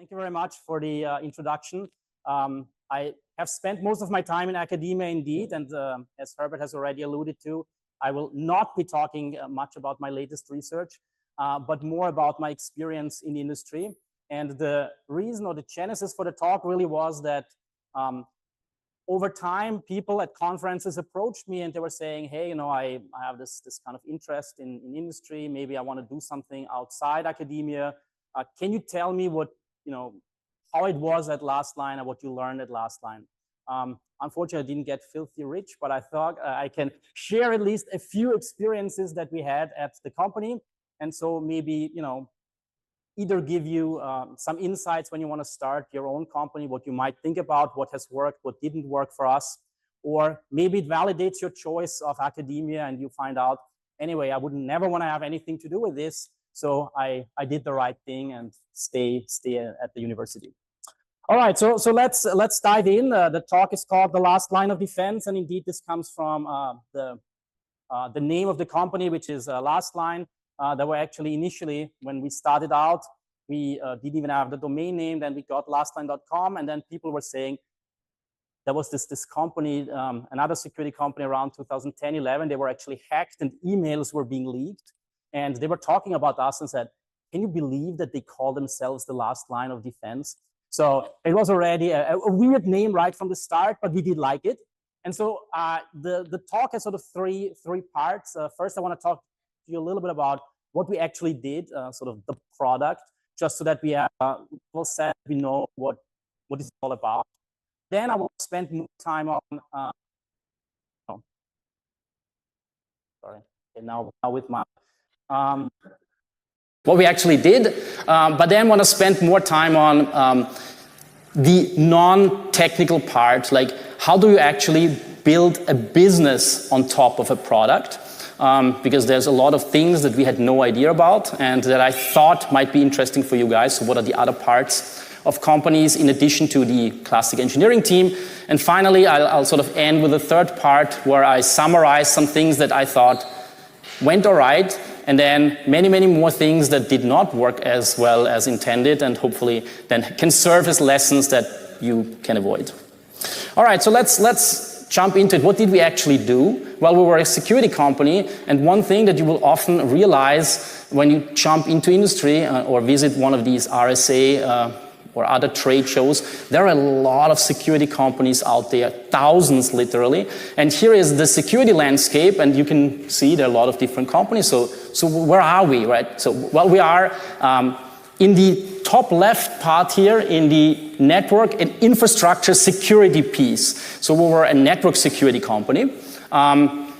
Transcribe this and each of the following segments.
Thank you very much for the introduction. I have spent most of my time in academia indeed, and as Herbert has already alluded to, I will not be talking much about my latest research, but more about my experience in the industry. And the reason or the genesis for the talk really was that over time, people at conferences approached me and they were saying, hey, you know, I have this kind of interest in industry. Maybe I want to do something outside academia. Can you tell me what, you know, how it was at Last Line and what you learned at Last Line? Unfortunately, I didn't get filthy rich, but I thought I can share at least a few experiences that we had at the company. And so maybe, you know, either give you some insights when you want to start your own company, what you might think about, what has worked, what didn't work for us, or maybe it validates your choice of academia and you find out, anyway, I would never want to have anything to do with this. So I did the right thing and stay at the university. All right, so let's dive in. The talk is called The Last Line of Defense, and indeed this comes from the name of the company, which is Last Line. That were actually initially, when we started out, we didn't even have the domain name. Then we got lastline.com, and then people were saying there was this company, another security company around 2010, 11. They were actually hacked, and emails were being leaked, and they were talking about us and said, "Can you believe that they call themselves the Last Line of Defense?" So it was already a weird name right from the start, but we did like it. And so the talk has sort of three parts. First, I want to talk to you a little bit about what we actually did, sort of the product, just so that we have we know what it's all about. Then I will spend more time on. Sorry. Okay, now with my what we actually did, but then want to spend more time on the non-technical part, like how do you actually build a business on top of a product. Because there's a lot of things that we had no idea about and that I thought might be interesting for you guys. So what are the other parts of companies in addition to the classic engineering team? And finally, I'll sort of end with a third part where I summarize some things that I thought went all right, and then many more things that did not work as well as intended, and hopefully then can serve as lessons that you can avoid. All right, so let's jump into it. What did we actually do? Well, we were a security company, and one thing that you will often realize when you jump into industry or visit one of these RSA or other trade shows, there are a lot of security companies out there, thousands literally. And here is the security landscape, and you can see there are a lot of different companies. So where are we, right? So, well, we are in the top left part here in the network and infrastructure security piece. So we were a network security company.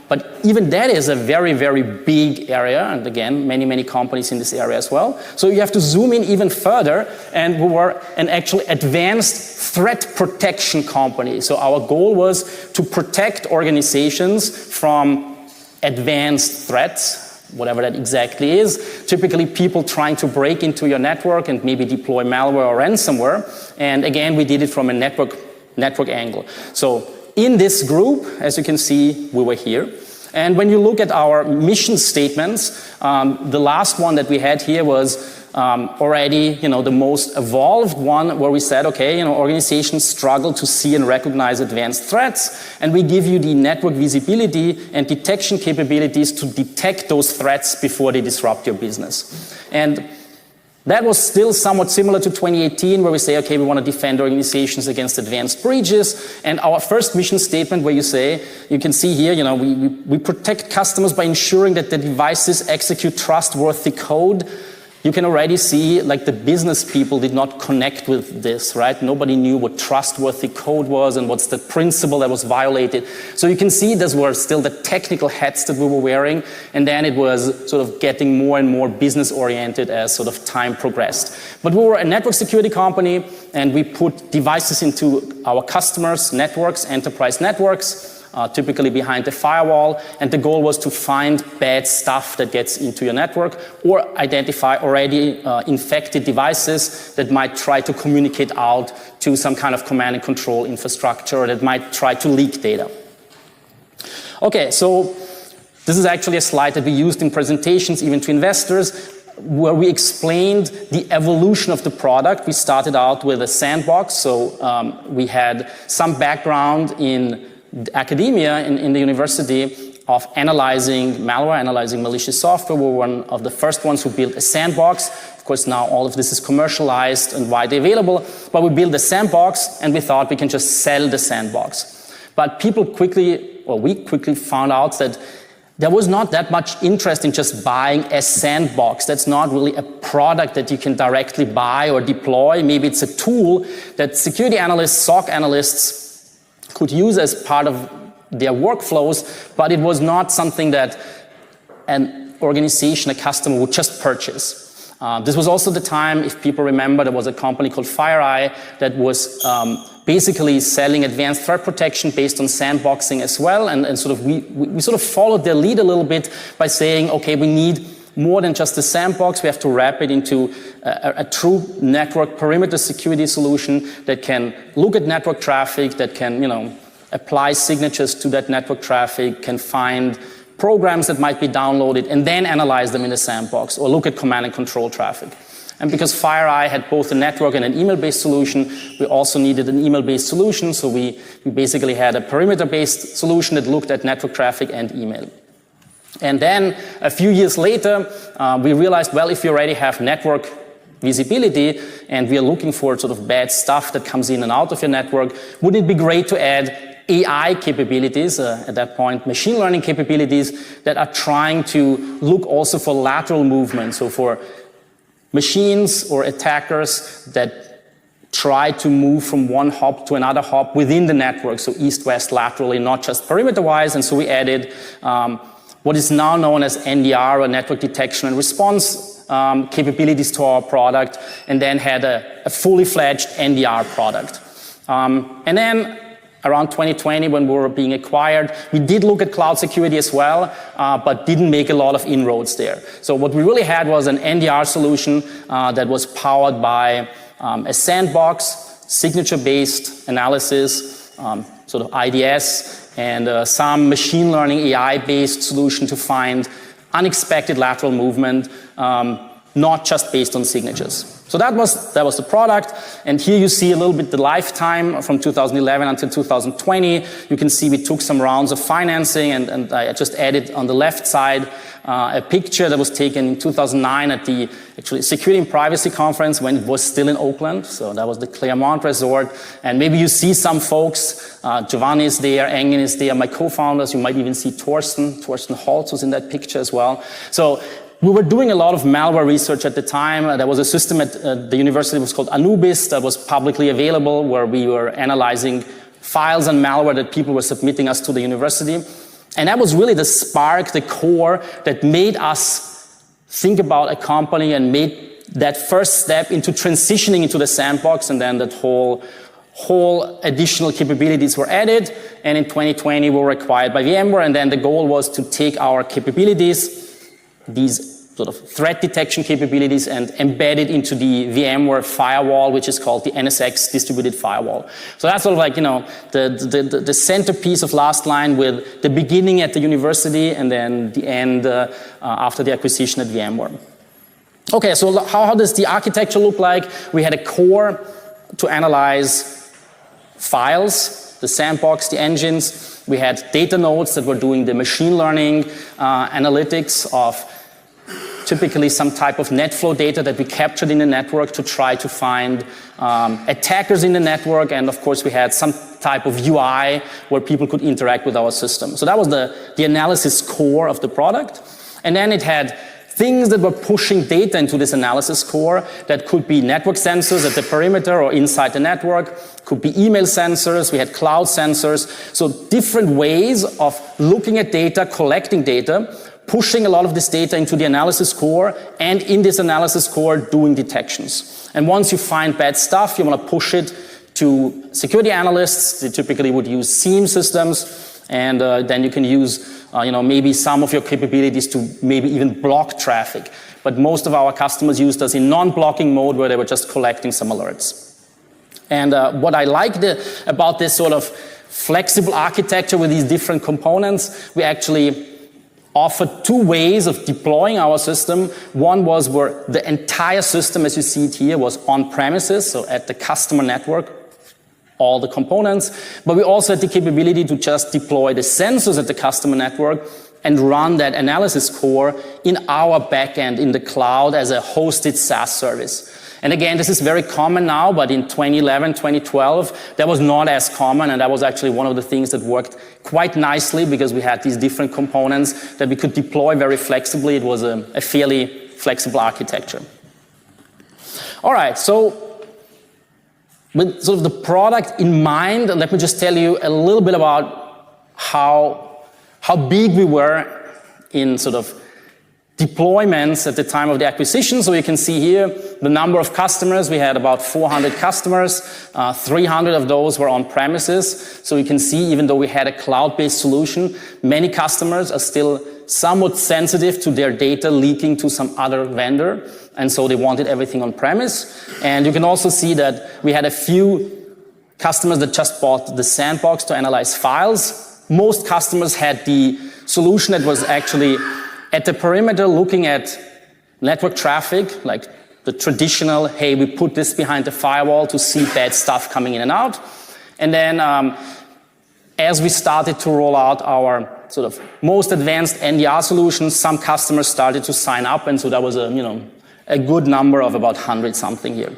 But even that is a very big area. And again, many companies in this area as well. So you have to zoom in even further. And we were an actual advanced threat protection company. So our goal was to protect organizations from advanced threats, whatever that exactly is. Typically people trying to break into your network and maybe deploy malware or ransomware. And again, we did it from a network angle. So in this group, as you can see, we were here. And when you look at our mission statements, the last one that we had here was already, you know, the most evolved one, where we said, okay, you know, organizations struggle to see and recognize advanced threats, and we give you the network visibility and detection capabilities to detect those threats before they disrupt your business. And that was still somewhat similar to 2018, where we say, okay, we want to defend organizations against advanced breaches. And our first mission statement, where you say, you can see here, you know, we protect customers by ensuring that the devices execute trustworthy code. You can already see, like, the business people did not connect with this, right? Nobody knew what trustworthy code was and what's the principle that was violated. So you can see those were still the technical hats that we were wearing, and then it was sort of getting more and more business-oriented as sort of time progressed. But we were a network security company, and we put devices into our customers' networks, enterprise networks, typically behind the firewall, and the goal was to find bad stuff that gets into your network or identify already infected devices that might try to communicate out to some kind of command and control infrastructure, or that might try to leak data. Okay, so this is actually a slide that we used in presentations, even to investors. where we explained the evolution of the product. We started out with a sandbox, so we had some background in academia, in the university, of analyzing malware, analyzing malicious software. We were one of the first ones who built a sandbox. Of course, now all of this is commercialized and widely available, but we built a sandbox and we thought we can just sell the sandbox. But we quickly found out that there was not that much interest in just buying a sandbox. That's not really a product that you can directly buy or deploy. Maybe it's a tool that security analysts, SOC analysts could use as part of their workflows, but it was not something that an organization, a customer would just purchase. This was also the time, if people remember, there was a company called FireEye that was basically selling advanced threat protection based on sandboxing as well, and we sort of followed their lead a little bit by saying, okay, we need more than just a sandbox. We have to wrap it into a true network perimeter security solution that can look at network traffic, that can, apply signatures to that network traffic, can find programs that might be downloaded and then analyze them in the sandbox, or look at command and control traffic. And because FireEye had both a network and an email-based solution, we also needed an email-based solution, so we basically had a perimeter-based solution that looked at network traffic and email. And then a few years later, we realized, well, if you already have network visibility and we are looking for sort of bad stuff that comes in and out of your network, wouldn't it be great to add AI capabilities, at that point machine learning capabilities, that are trying to look also for lateral movement, so for machines or attackers that try to move from one hop to another hop within the network, so east-west laterally, not just perimeter-wise. And so we added what is now known as NDR, or network detection and response capabilities to our product, and then had a fully fledged NDR product. And then around 2020, when we were being acquired, we did look at cloud security as well, but didn't make a lot of inroads there. So what we really had was an NDR solution that was powered by a sandbox, signature-based analysis, sort of IDS, and some machine learning AI-based solution to find unexpected lateral movement, not just based on signatures. So that was the product, and here you see a little bit the lifetime from 2011 until 2020. You can see we took some rounds of financing, and I just added on the left side a picture that was taken in 2009 at the Security and Privacy Conference when it was still in Oakland. So that was the Claremont Resort, and maybe you see some folks. Giovanni is there, Engin is there, my co-founders. You might even see Torsten Holtz was in that picture as well. So we were doing a lot of malware research at the time. There was a system at the university that was called Anubis that was publicly available, where we were analyzing files and malware that people were submitting us to the university. And that was really the spark, the core that made us think about a company and made that first step into transitioning into the sandbox, and then that whole additional capabilities were added. And in 2020, we were acquired by VMware, and then the goal was to take our capabilities, these sort of threat detection capabilities, and embed it into the VMware firewall, which is called the NSX distributed firewall. So that's sort of like, the centerpiece of last line, with the beginning at the university and then the end after the acquisition at VMware. Okay, so how does the architecture look like? We had a core to analyze files, the sandbox, the engines. We had data nodes that were doing the machine learning analytics of typically some type of net flow data that we captured in the network to try to find attackers in the network. And of course, we had some type of UI where people could interact with our system. So that was the analysis core of the product. And then it had things that were pushing data into this analysis core that could be network sensors at the perimeter or inside the network, could be email sensors, we had cloud sensors. So different ways of looking at data, collecting data, pushing a lot of this data into the analysis core, and in this analysis core doing detections. And once you find bad stuff, you want to push it to security analysts. They typically would use SIEM systems, and then you can use maybe some of your capabilities to maybe even block traffic. But most of our customers used us in non-blocking mode, where they were just collecting some alerts. And what I liked about this sort of flexible architecture with these different components, we actually offered two ways of deploying our system. One was where the entire system, as you see it here, was on premises, so at the customer network, all the components. But we also had the capability to just deploy the sensors at the customer network and run that analysis core in our backend in the cloud as a hosted SaaS service. And again, this is very common now, but in 2011, 2012, that was not as common, and that was actually one of the things that worked quite nicely because we had these different components that we could deploy very flexibly. It was a fairly flexible architecture. All right, so with sort of the product in mind, let me just tell you a little bit about how big we were in sort of deployments at the time of the acquisition. So you can see here the number of customers. We had about 400 customers. 300 of those were on premises. So you can see, even though we had a cloud-based solution, many customers are still somewhat sensitive to their data leaking to some other vendor. And so they wanted everything on premise. And you can also see that we had a few customers that just bought the sandbox to analyze files. Most customers had the solution that was actually at the perimeter looking at network traffic, like the traditional, hey, we put this behind the firewall to see bad stuff coming in and out. And then as we started to roll out our sort of most advanced NDR solutions, some customers started to sign up, and so that was a good number of about 100 something here,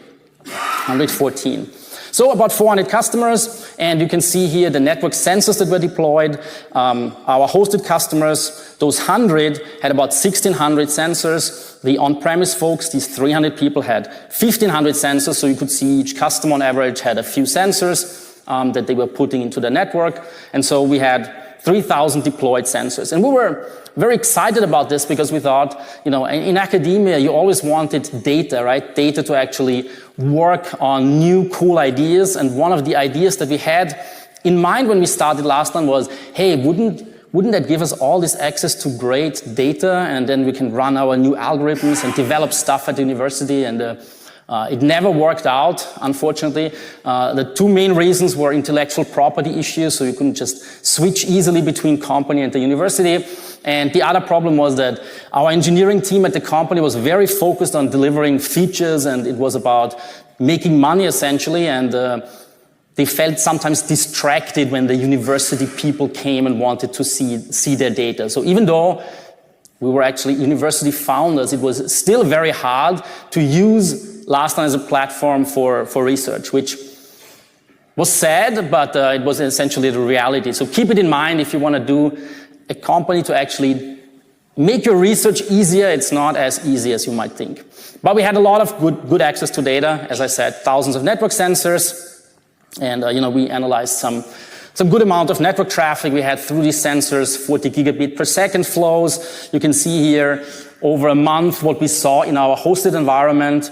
114. So about 400 customers, and you can see here the network sensors that were deployed. Our hosted customers, those 100, had about 1,600 sensors. The on-premise folks, these 300 people, had 1,500 sensors, so you could see each customer on average had a few sensors that they were putting into the network. And so we had 3,000 deployed sensors. And we were very excited about this because we thought, in academia, you always wanted data, right? Data to actually work on new, cool ideas. And one of the ideas that we had in mind when we started last time was, hey, wouldn't that give us all this access to great data, and then we can run our new algorithms and develop stuff at the university? And it never worked out, unfortunately. The two main reasons were intellectual property issues, so you couldn't just switch easily between company and the university. And the other problem was that our engineering team at the company was very focused on delivering features, and it was about making money, essentially, and they felt sometimes distracted when the university people came and wanted to see their data. So even though we were actually university founders, it was still very hard to use last time as a platform for research, which was sad, but it was essentially the reality. So keep it in mind if you want to do a company to actually make your research easier. It's not as easy as you might think. But we had a lot of good access to data. As I said, thousands of network sensors, and we analyzed some good amount of network traffic. We had through these sensors 40 gigabit per second flows. You can see here over a month what we saw in our hosted environment.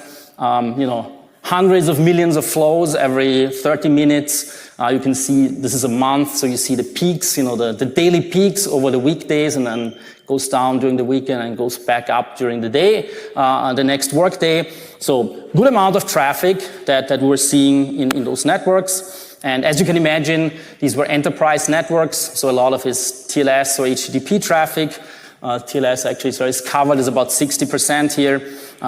Hundreds of millions of flows every 30 minutes. You can see this is a month, so you see the peaks, the daily peaks over the weekdays, and then goes down during the weekend and goes back up during the day, the next work day. So good amount of traffic that we're seeing in those networks. And as you can imagine, these were enterprise networks, so a lot of is TLS or HTTP traffic. TLS actually is covered as about 60% here,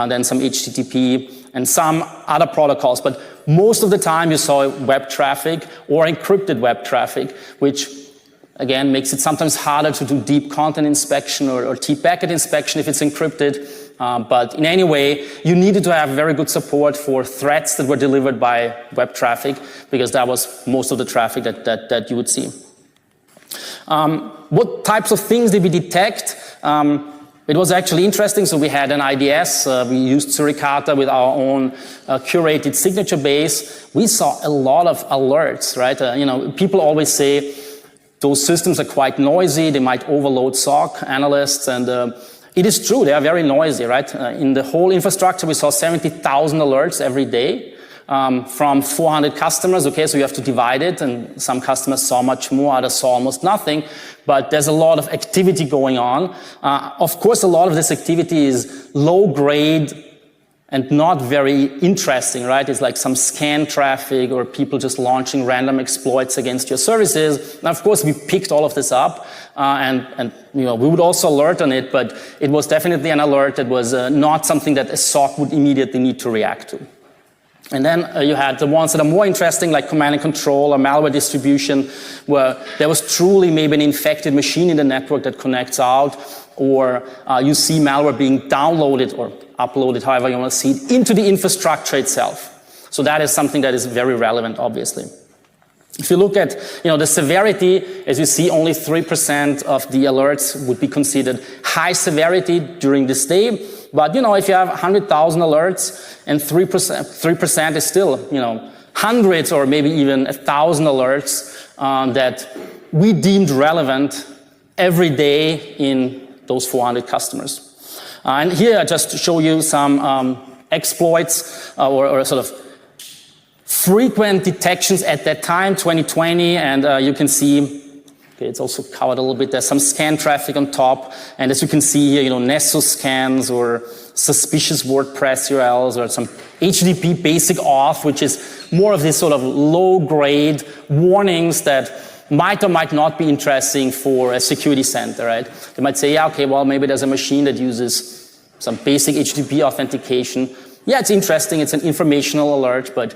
then some HTTP and some other protocols. But most of the time you saw web traffic or encrypted web traffic, which again makes it sometimes harder to do deep content inspection or deep packet inspection if it's encrypted. But in any way, you needed to have very good support for threats that were delivered by web traffic, because that was most of the traffic that you would see. What types of things did we detect? It was actually interesting. So we had an IDS. We used Suricata with our own curated signature base. We saw a lot of alerts, right? People always say those systems are quite noisy. They might overload SOC analysts, and it is true. They are very noisy, right? In the whole infrastructure, we saw 70,000 alerts every day. From 400 customers, okay, so you have to divide it, and some customers saw much more, others saw almost nothing, but there's a lot of activity going on. Of course, a lot of this activity is low-grade and not very interesting, right? It's like some scan traffic or people just launching random exploits against your services. Now, of course, we picked all of this up, and we would also alert on it, but it was definitely an alert that was not something that a SOC would immediately need to react to. And then you had the ones that are more interesting, like command and control or malware distribution, where there was truly maybe an infected machine in the network that connects out, or you see malware being downloaded or uploaded, however you want to see it, into the infrastructure itself. So that is something that is very relevant, obviously. If you look at the severity, as you see, only 3% of the alerts would be considered high severity during this day. But if you have 100,000 alerts and 3% is still hundreds or maybe even 1,000 alerts that we deemed relevant every day in those 400 customers. And here I just show you some exploits or sort of frequent detections at that time, 2020, and you can see, okay, it's also covered a little bit. There's some scan traffic on top, and as you can see here, Nessus scans or suspicious WordPress URLs or some HTTP basic auth, which is more of this sort of low-grade warnings that might or might not be interesting for a security center, right? They might say, yeah, okay, well, maybe there's a machine that uses some basic HTTP authentication. Yeah, it's interesting, it's an informational alert, but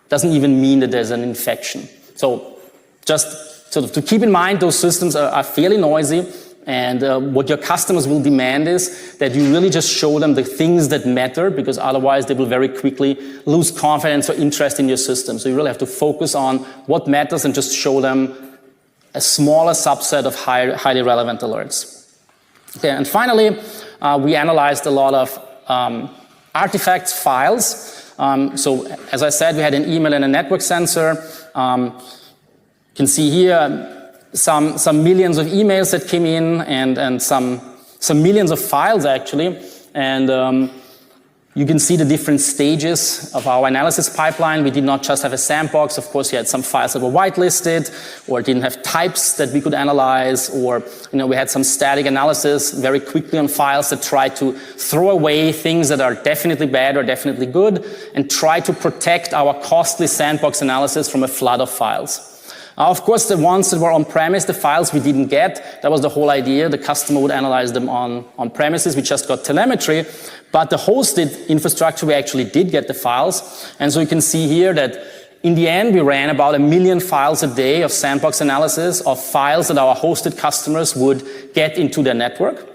doesn't even mean that there's an infection. So just sort of to keep in mind, those systems are fairly noisy, and what your customers will demand is that you really just show them the things that matter, because otherwise they will very quickly lose confidence or interest in your system. So you really have to focus on what matters and just show them a smaller subset of highly relevant alerts. Okay, and finally, we analyzed a lot of artifacts, files. So as I said, we had an email and a network sensor. You can see here some millions of emails that came in and some millions of files actually. And you can see the different stages of our analysis pipeline. We did not just have a sandbox. Of course, we had some files that were whitelisted or didn't have types that we could analyze, or we had some static analysis very quickly on files that tried to throw away things that are definitely bad or definitely good and try to protect our costly sandbox analysis from a flood of files. Of course, the ones that were on-premise, the files we didn't get, that was the whole idea. The customer would analyze them on-premises. We just got telemetry. But the hosted infrastructure, we actually did get the files. And so you can see here that in the end, we ran about 1 million files a day of sandbox analysis of files that our hosted customers would get into their network.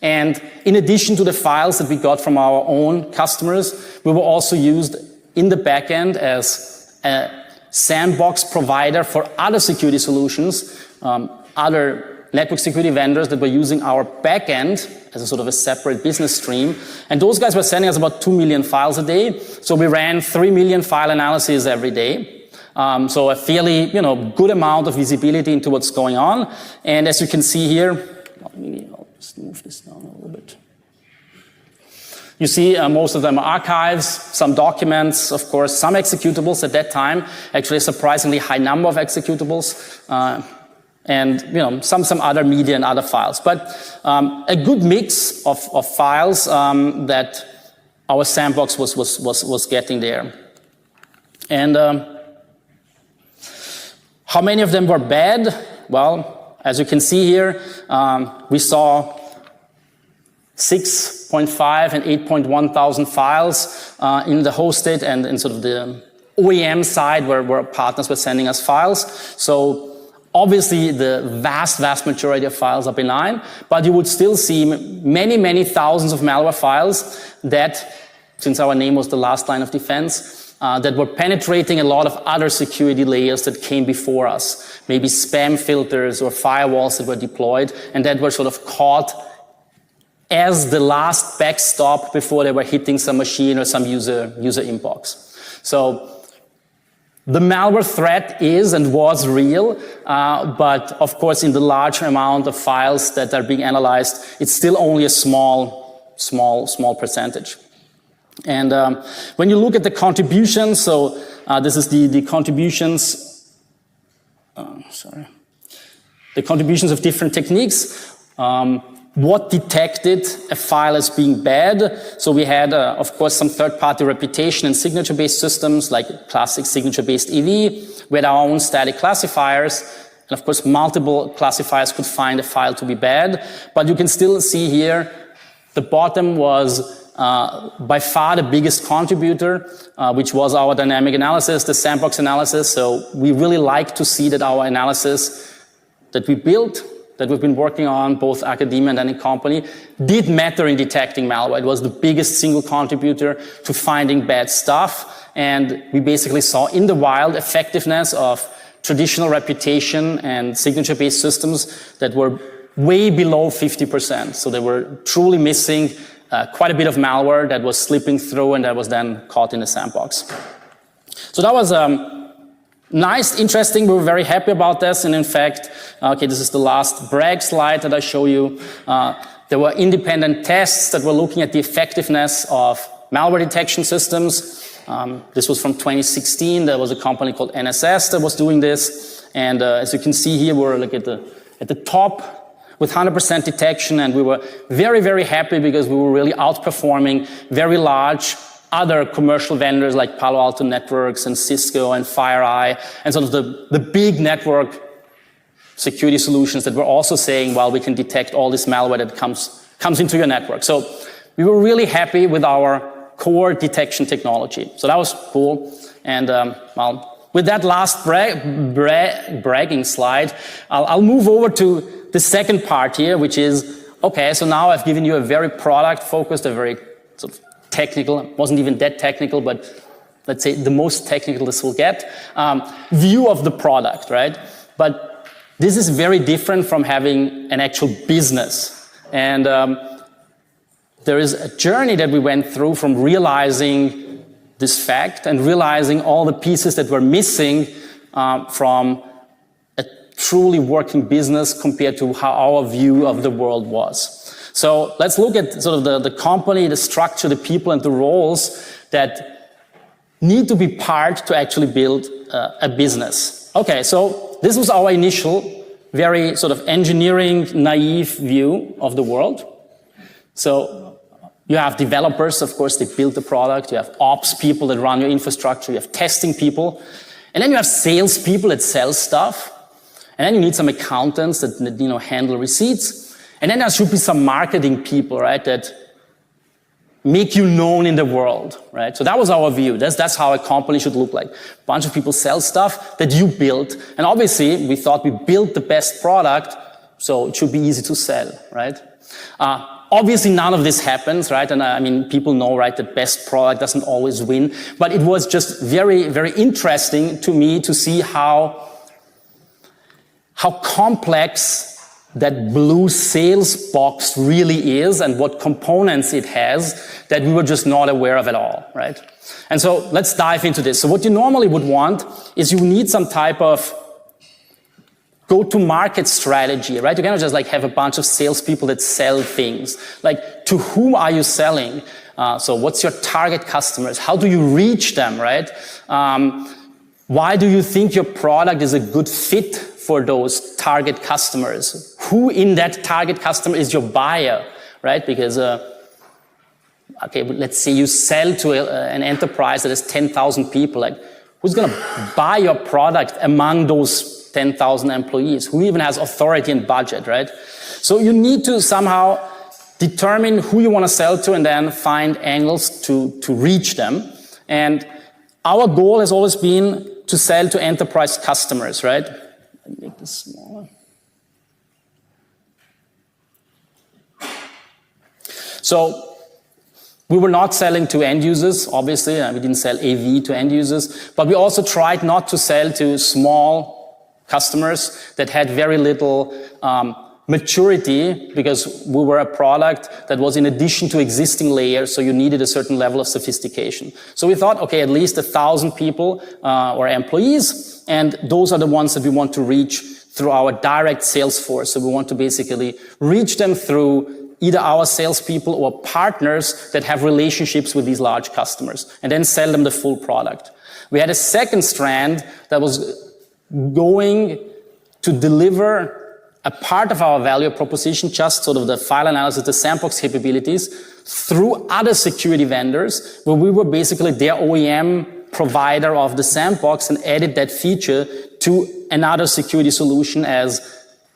And in addition to the files that we got from our own customers, we were also used in the backend as a sandbox provider for other security solutions, other network security vendors that were using our backend as a sort of a separate business stream. And those guys were sending us about 2 million files a day. So we ran 3 million file analyses every day. So a fairly, good amount of visibility into what's going on. And as you can see here, maybe I'll just move this down a little bit. You see most of them are archives, some documents, of course, some executables at that time, actually a surprisingly high number of executables, and some other media and other files. But a good mix of files that our sandbox was getting there. And how many of them were bad? Well, as you can see here, we saw 6.5 and 8.1 thousand files in the hosted and in sort of the OEM side where partners were sending us files. So obviously the vast majority of files are benign, but you would still see many thousands of malware files that, since our name was the last line of defense, that were penetrating a lot of other security layers that came before us. Maybe spam filters or firewalls that were deployed and that were sort of caught as the last backstop before they were hitting some machine or some user inbox. So the malware threat is and was real, but of course in the large amount of files that are being analyzed, it's still only a small percentage. And when you look at the contributions, so this is the contributions, the contributions of different techniques. what detected a file as being bad. So we had, of course, some third-party reputation and signature-based systems like classic signature-based EV. We had our own static classifiers. And of course, multiple classifiers could find a file to be bad. But you can still see here, the bottom was by far the biggest contributor, which was our dynamic analysis, the sandbox analysis. So we really like to see that our analysis that we built, that we've been working on, both academia and then in company, did matter in detecting malware. It was the biggest single contributor to finding bad stuff. And we basically saw in the wild effectiveness of traditional reputation and signature-based systems that were way below 50%. So they were truly missing quite a bit of malware that was slipping through and that was then caught in the sandbox. So that was nice, interesting. We were very happy about this. And in fact, okay, this is the last brag slide that I show you. There were independent tests that were looking at the effectiveness of malware detection systems. This was from 2016. There was a company called NSS that was doing this. And as you can see here, we're like at the top with 100% detection. And we were very, very happy because we were really outperforming very large other commercial vendors like Palo Alto Networks and Cisco and FireEye and sort of the big network security solutions that were also saying, well, we can detect all this malware that comes into your network. So we were really happy with our core detection technology. So that was cool. And well, with that last bragging slide, I'll move over to the second part here, which is, okay, so now I've given you a very product-focused, a very sort of technical, wasn't even that technical, but let's say the most technical this will get, view of the product, right? But this is very different from having an actual business. And there is a journey that we went through from realizing this fact and realizing all the pieces that were missing from a truly working business compared to how our view of the world was. So let's look at sort of the company, the structure, the people, and the roles that need to be part to actually build a business. Okay, so this was our initial, very sort of engineering, naive view of the world. So you have developers, of course, they build the product. You have ops people that run your infrastructure. You have testing people. And then you have sales people that sell stuff. And then you need some accountants that handle receipts. And then there should be some marketing people, right, that make you known in the world, right? So that was our view. That's how a company should look like. A bunch of people sell stuff that you built. And obviously, we thought we built the best product, so it should be easy to sell, right? Obviously, none of this happens, right? And I mean, people know, right, that best product doesn't always win. But it was just very, very interesting to me to see how complex that blue sales box really is and what components it has that we were just not aware of at all, right? And so let's dive into this. So what you normally would want is you need some type of go-to-market strategy, right? You cannot just like have a bunch of salespeople that sell things. Like, to whom are you selling? So what's your target customers? How do you reach them, right? Why do you think your product is a good fit for those target customers? Who in that target customer is your buyer, right? Because, okay, let's say you sell to an enterprise that has 10,000 people. Like, who's going to buy your product among those 10,000 employees? Who even has authority and budget, right? So you need to somehow determine who you want to sell to and then find angles to reach them. And our goal has always been to sell to enterprise customers, right? Let me make this smaller. So we were not selling to end users, obviously. We didn't sell AV to end users. But we also tried not to sell to small customers that had very little maturity, because we were a product that was in addition to existing layers, so you needed a certain level of sophistication. So we thought, okay, at least 1,000 people or employees, and those are the ones that we want to reach through our direct sales force. So we want to basically reach them through either our salespeople or partners that have relationships with these large customers, and then sell them the full product. We had a second strand that was going to deliver a part of our value proposition, just sort of the file analysis, the sandbox capabilities, through other security vendors, where we were basically their OEM provider of the sandbox and added that feature to another security solution as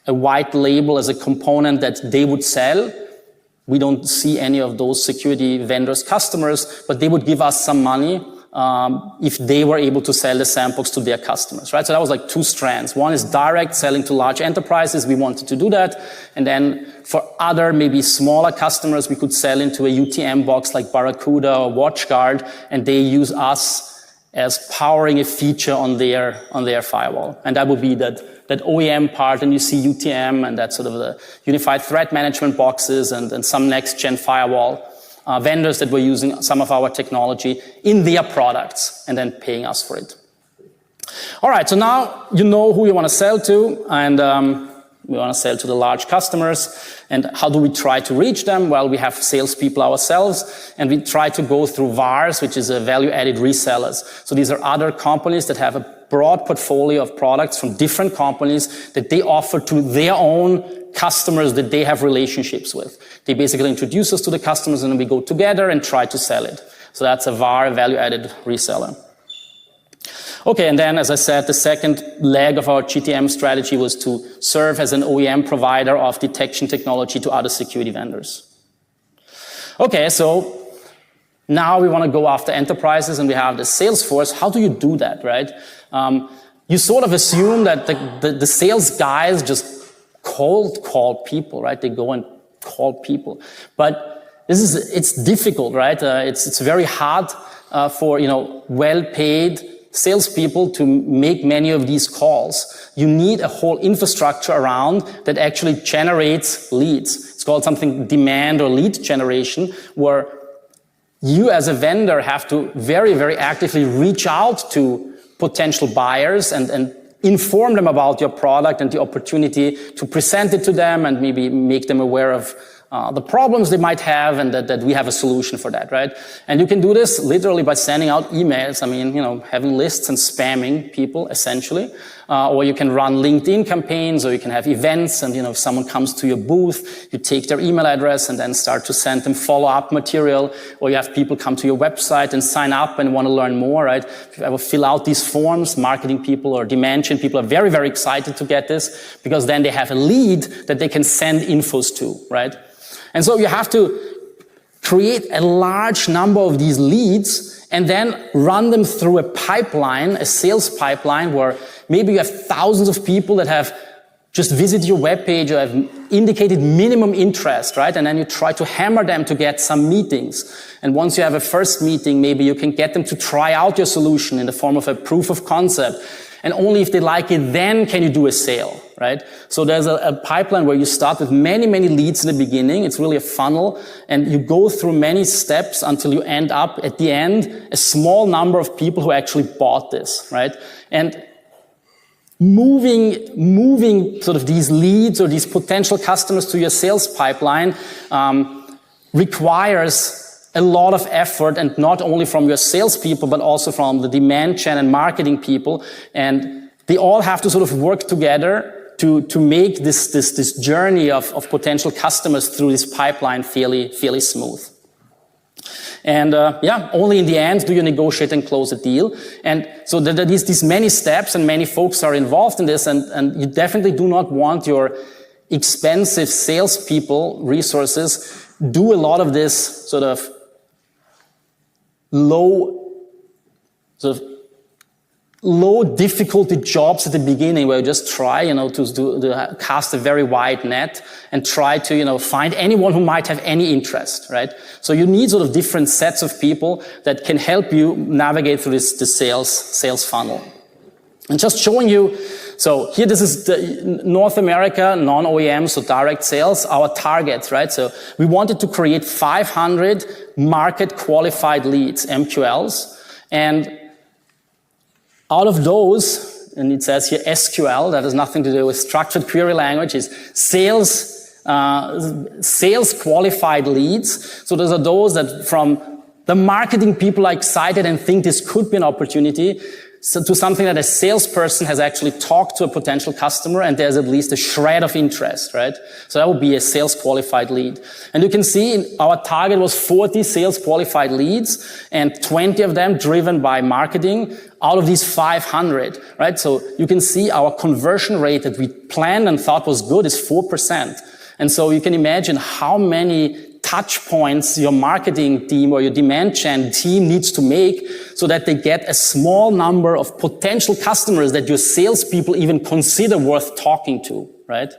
a white label, as a component that they would sell. We don't see any of those security vendors' customers, but they would give us some money if they were able to sell the sandbox to their customers, right? So that was like two strands. One is direct selling to large enterprises. We wanted to do that. And then for other, maybe smaller customers, we could sell into a UTM box like Barracuda or WatchGuard, and they use us as powering a feature on their firewall. And that would be that OEM part, and you see UTM, and that's sort of the unified threat management boxes and some next-gen firewall vendors that were using some of our technology in their products and then paying us for it. All right, so now you know who you want to sell to, and we want to sell to the large customers. And how do we try to reach them? Well, we have salespeople ourselves, and we try to go through VARs, which is a value-added resellers. So these are other companies that have a broad portfolio of products from different companies that they offer to their own customers that they have relationships with. They basically introduce us to the customers, and then we go together and try to sell it. So that's a VAR, a value-added reseller. Okay, and then, as I said, the second leg of our GTM strategy was to serve as an OEM provider of detection technology to other security vendors. Okay, so now we want to go after enterprises, and we have the Salesforce. How do you do that, right? You sort of assume that the sales guys just call people, right? They go and call people. But it's difficult, right? It's very hard for, well-paid salespeople to make many of these calls. You need a whole infrastructure around that actually generates leads. It's called something demand or lead generation, where you as a vendor have to very, very actively reach out to potential buyers and inform them about your product and the opportunity to present it to them and maybe make them aware of the problems they might have, and that we have a solution for that, right? And you can do this literally by sending out emails. I mean, having lists and spamming people, essentially. Or you can run LinkedIn campaigns, or you can have events, and, if someone comes to your booth, you take their email address and then start to send them follow-up material, or you have people come to your website and sign up and want to learn more, right? If you ever fill out these forms, marketing people or demand gen people are very, very excited to get this, because then they have a lead that they can send infos to, right? And so you have to create a large number of these leads and then run them through a pipeline, a sales pipeline, where maybe you have thousands of people that have just visited your webpage or have indicated minimum interest, right? And then you try to hammer them to get some meetings. And once you have a first meeting, maybe you can get them to try out your solution in the form of a proof of concept. And only if they like it, then can you do a sale, right? So there's a pipeline where you start with many, many leads in the beginning. It's really a funnel, and you go through many steps until you end up, at the end, a small number of people who actually bought this, right? And moving sort of these leads or these potential customers to your sales pipeline requires a lot of effort, and not only from your salespeople, but also from the demand gen and marketing people. And they all have to sort of work together to make this journey of potential customers through this pipeline fairly smooth. And only in the end do you negotiate and close a deal. And so there are these many steps, and many folks are involved in this, and you definitely do not want your expensive salespeople resources do a lot of this sort of low difficulty jobs at the beginning, where you just try, to cast a very wide net and try to, find anyone who might have any interest, right? So you need sort of different sets of people that can help you navigate through this sales funnel. And just showing you, so here this is the North America, non-OEM, so direct sales, our targets, right? So we wanted to create 500 market qualified leads, MQLs, and out of those, and it says here SQL, that has nothing to do with structured query language, is sales qualified leads. So those are those that from the marketing people are excited and think this could be an opportunity. to something that a salesperson has actually talked to a potential customer and there's at least a shred of interest, right? So that would be a sales qualified lead. And you can see our target was 40 sales qualified leads and 20 of them driven by marketing out of these 500, right? So you can see our conversion rate that we planned and thought was good is 4%. And so you can imagine how many touch points your marketing team or your demand gen team needs to make so that they get a small number of potential customers that your salespeople even consider worth talking to, right?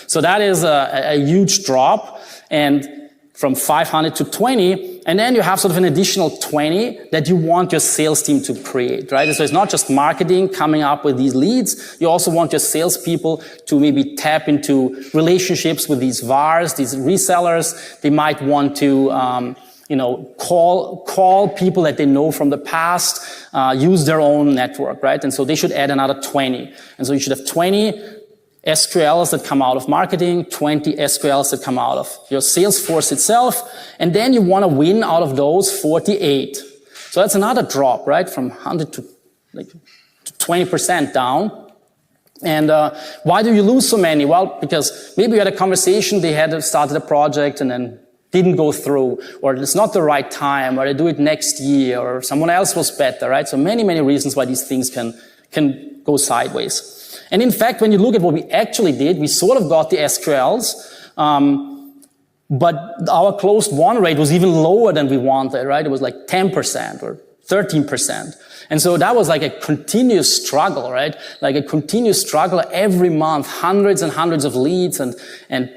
So that is a huge drop, and from 500 to 20, and then you have sort of an additional 20 that you want your sales team to create, right? So it's not just marketing coming up with these leads, you also want your salespeople to maybe tap into relationships with these VARs, these resellers. They might want to, call people that they know from the past, use their own network, right? And so they should add another 20. And so you should have 20 SQLs that come out of marketing, 20 SQLs that come out of your Salesforce itself, and then you want to win out of those 48. So that's another drop, right? From 100 to 20% down. And why do you lose so many? Well, because maybe you had a conversation, they had started a project and then didn't go through, or it's not the right time, or they do it next year, or someone else was better, right? So many, many reasons why these things can go sideways. And in fact, when you look at what we actually did, we sort of got the SQLs, but our closed won rate was even lower than we wanted, right? It was like 10% or 13%. And so that was like a continuous struggle, right? Like a continuous struggle every month, hundreds and hundreds of leads and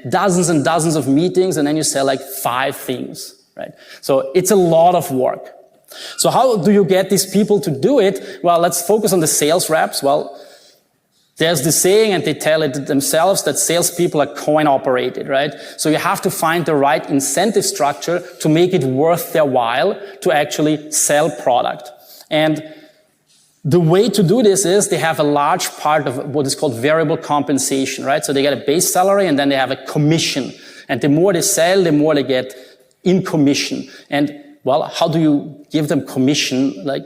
dozens of meetings, and then you sell like 5 things, right? So it's a lot of work. So how do you get these people to do it? Well, let's focus on the sales reps. Well, there's the saying, and they tell it themselves, that salespeople are coin-operated, right? So you have to find the right incentive structure to make it worth their while to actually sell product. And the way to do this is they have a large part of what is called variable compensation, right? So they get a base salary and then they have a commission. And the more they sell, the more they get in commission. And, well, how do you give them commission? Like,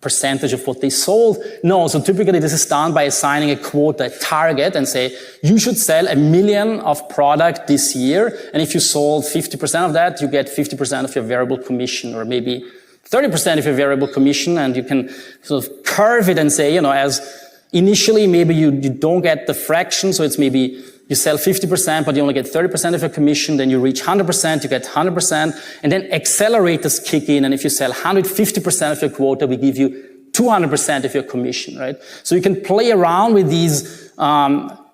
percentage of what they sold? No, so typically this is done by assigning a quota, a target, and say, you should sell 1 million of product this year, and if you sold 50% of that, you get 50% of your variable commission, or maybe 30% of your variable commission, and you can sort of curve it and say, as initially maybe you don't get the fraction, so it's maybe you sell 50%, but you only get 30% of your commission, then you reach 100%, you get 100%, and then accelerators kick in, and if you sell 150% of your quota, we give you 200% of your commission, right? So you can play around with these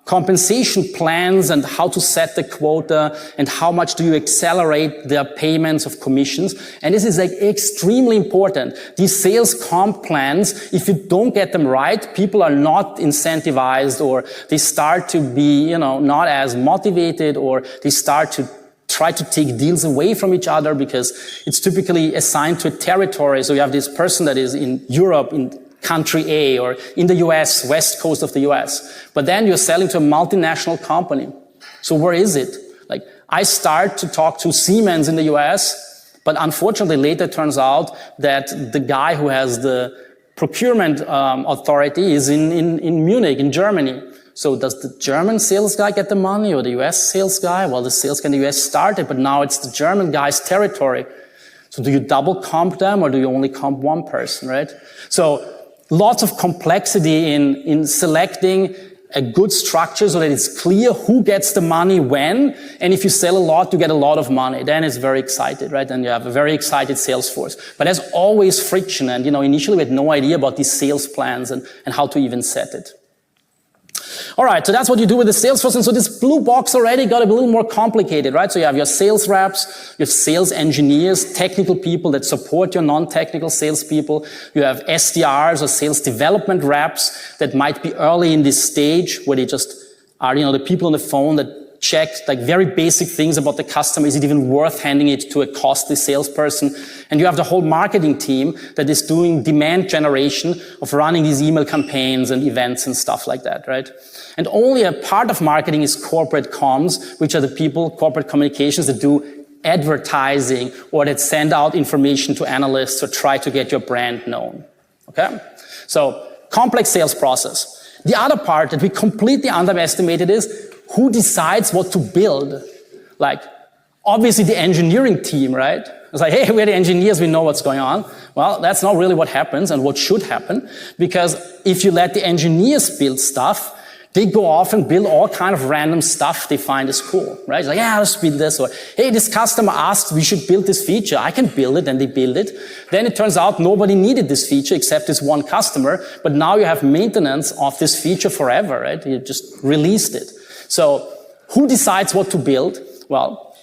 compensation plans and how to set the quota and how much do you accelerate their payments of commissions. And this is like extremely important. These sales comp plans, if you don't get them right, people are not incentivized, or they start to be, not as motivated, or they start to try to take deals away from each other because it's typically assigned to a territory. So you have this person that is in Europe, in country A, or in the US, west coast of the US. But then you're selling to a multinational company. So where is it? Like, I start to talk to Siemens in the US, but unfortunately later it turns out that the guy who has the procurement authority is in Munich, in Germany. So does the German sales guy get the money, or the US sales guy? Well, the sales guy in the US started, but now it's the German guy's territory. So do you double comp them, or do you only comp one person, right? So lots of complexity in selecting a good structure so that it's clear who gets the money when, and if you sell a lot, you get a lot of money. Then it's very excited, right? And you have a very excited sales force. But there's always friction, and initially we had no idea about these sales plans and how to even set it. All right, so that's what you do with the sales force. And so this blue box already got a little more complicated, right? So you have your sales reps, you have sales engineers, technical people that support your non-technical salespeople. You have SDRs, or sales development reps, that might be early in this stage where they just are, the people on the phone that check like very basic things about the customer. Is it even worth handing it to a costly salesperson? And you have the whole marketing team that is doing demand generation of running these email campaigns and events and stuff like that, right? And only a part of marketing is corporate comms, which are the people, corporate communications, that do advertising or that send out information to analysts or try to get your brand known. Okay? So complex sales process. The other part that we completely underestimated is who decides what to build. Like, obviously the engineering team, right? It's like, hey, we're the engineers, we know what's going on. Well, that's not really what happens and what should happen, because if you let the engineers build stuff, they go off and build all kind of random stuff they find is cool, right? It's like, yeah, let's build this, or hey, this customer asked we should build this feature, I can build it, and they build it. Then it turns out nobody needed this feature except this one customer, but now you have maintenance of this feature forever, right? You just released it. So who decides what to build? Well,